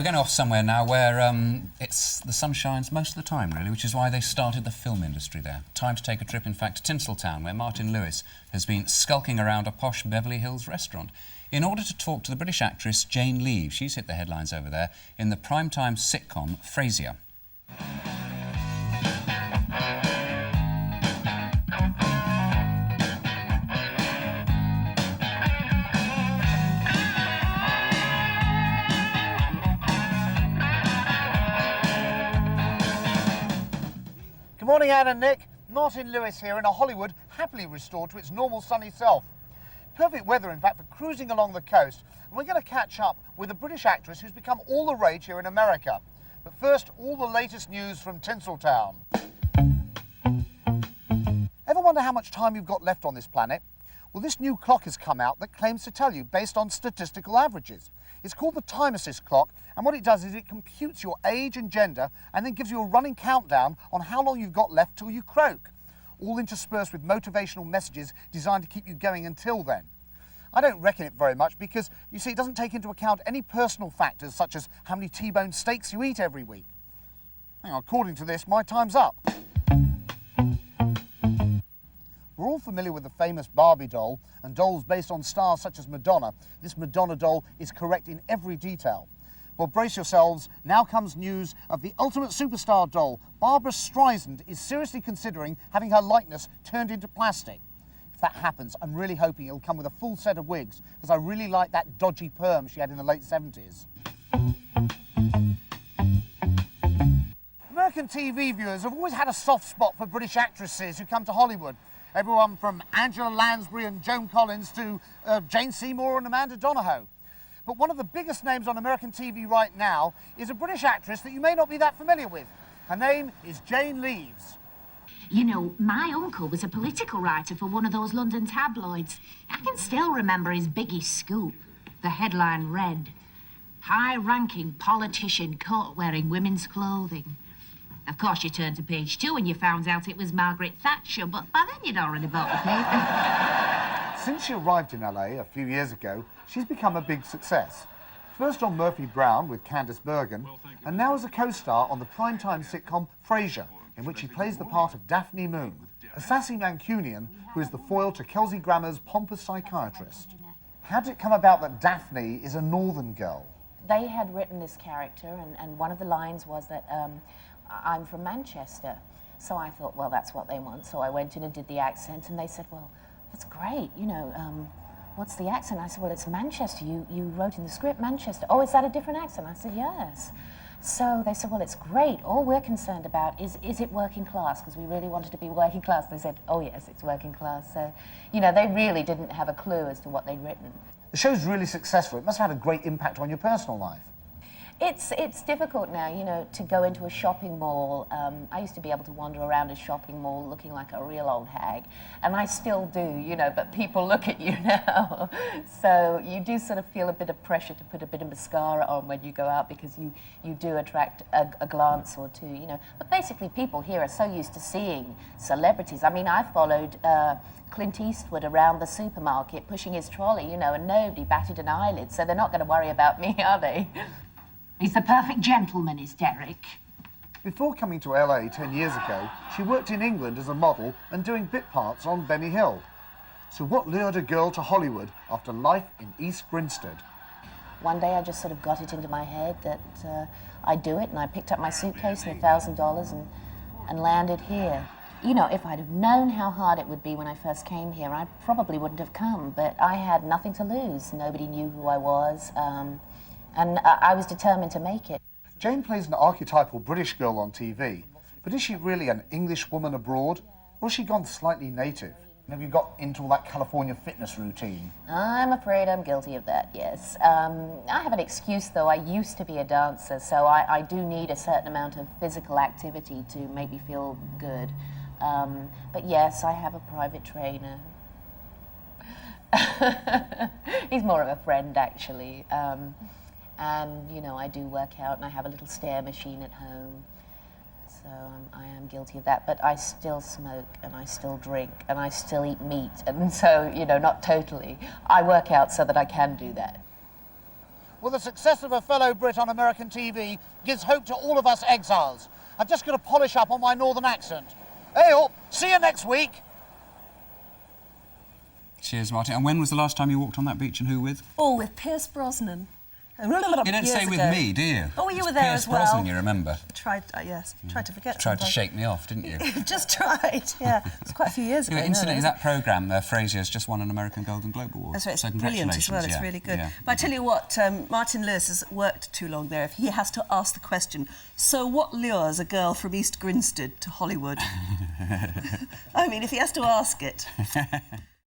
going off somewhere now where the sun shines most of the time, really, which is why they started the film industry there. Time to take a trip, in fact, to Tinseltown, where Martin Lewis has been skulking around a posh Beverly Hills restaurant in order to talk to the British actress Jane Leeves. She's hit the headlines over there in the primetime sitcom Frasier. Good morning, Anne and Nick. Martin Lewis here in a Hollywood happily restored to its normal sunny self. Perfect weather, in fact, for cruising along the coast. And we're going to catch up with a British actress who's become all the rage here in America. But first, all the latest news from Tinseltown. Ever wonder how much time you've got left on this planet? Well, this new clock has come out that claims to tell you based on statistical averages. It's called the Time Assist clock, and what it does is it computes your age and gender and then gives you a running countdown on how long you've got left till you croak, all interspersed with motivational messages designed to keep you going until then. I don't reckon it very much because, you see, it doesn't take into account any personal factors such as how many T-bone steaks you eat every week. Now, according to this, my time's up. We're all familiar with the famous Barbie doll and dolls based on stars such as Madonna. This Madonna doll is correct in every detail. Well, brace yourselves, now comes news of the ultimate superstar doll. Barbara Streisand is seriously considering having her likeness turned into plastic. If that happens, I'm really hoping it'll come with a full set of wigs, because I really like that dodgy perm she had in the late 70s. American TV viewers have always had a soft spot for British actresses who come to Hollywood. Everyone from Angela Lansbury and Joan Collins to Jane Seymour and Amanda Donohoe. But one of the biggest names on American TV right now is a British actress that you may not be that familiar with. Her name is Jane Leeves. You know, my uncle was a political writer for one of those London tabloids. I can still remember his biggest scoop. The headline read, "High-ranking politician caught wearing women's clothing." Of course, you turned to page 2 and you found out it was Margaret Thatcher, but by then you'd already bought the paper. Since she arrived in LA a few years ago, she's become a big success. First on Murphy Brown with Candice Bergen, and now as a co-star on the primetime sitcom Frasier, in which she plays the part of Daphne Moon, a sassy Mancunian who is the foil to Kelsey Grammer's pompous psychiatrist. How did it come about that Daphne is a northern girl? They had written this character, and one of the lines was that I'm from Manchester. So I thought, well, that's what they want. So I went in and did the accent, and they said, well, that's great, you know, what's the accent? I said, well, it's Manchester. You wrote in the script Manchester. Oh, is that a different accent? I said, yes. So they said, well, it's great. All we're concerned about is it working class? Because we really wanted to be working class. They said, oh, yes, it's working class. So, you know, they really didn't have a clue as to what they'd written. The show's really successful. It must have had a great impact on your personal life. It's difficult now, you know, to go into a shopping mall. I used to be able to wander around a shopping mall looking like a real old hag, and I still do, you know, but people look at you now. So you do sort of feel a bit of pressure to put a bit of mascara on when you go out, because you do attract a glance or two, you know. But basically people here are so used to seeing celebrities. I mean, I followed Clint Eastwood around the supermarket pushing his trolley, you know, and nobody batted an eyelid, so they're not going to worry about me, are they? He's the perfect gentleman, is Derek. Before coming to LA 10 years ago, she worked in England as a model and doing bit parts on Benny Hill. So what lured a girl to Hollywood after life in East Grinstead? One day I just sort of got it into my head that I'd do it, and I picked up my suitcase and $1,000 and landed here. You know, if I'd have known how hard it would be when I first came here, I probably wouldn't have come, but I had nothing to lose. Nobody knew who I was. And I was determined to make it. Jane plays an archetypal British girl on TV, but is she really an English woman abroad, or has she gone slightly native? And have you got into all that California fitness routine? I'm afraid I'm guilty of that, yes. I have an excuse, though. I used to be a dancer, so I do need a certain amount of physical activity to make me feel good. But yes, I have a private trainer. He's more of a friend, actually. And, you know, I do work out, and I have a little stair machine at home. So I am guilty of that. But I still smoke, and I still drink, and I still eat meat. And so, you know, not totally. I work out so that I can do that. Well, the success of a fellow Brit on American TV gives hope to all of us exiles. I've just got to polish up on my northern accent. Hey, see you next week. Cheers, Martin. And when was the last time you walked on that beach and who with? Oh, with Pierce Brosnan. You don't say with me, do you? Oh, you It's were there Pierce as well. Brosnan, you remember? Tried, yes. Tried to forget. Tried to sometimes. shake me off, didn't you? Just tried, yeah. It's quite a few years ago. Anyway, incidentally, now, that programme, Frasier, has just won an American Golden Globe Award. That's right, it's So brilliant as well, it's congratulations, really good. Yeah. But I tell you what, Martin Lewis has worked too long there. If he has to ask the question, so what lures a girl from East Grinstead to Hollywood? I mean, if he has to ask it.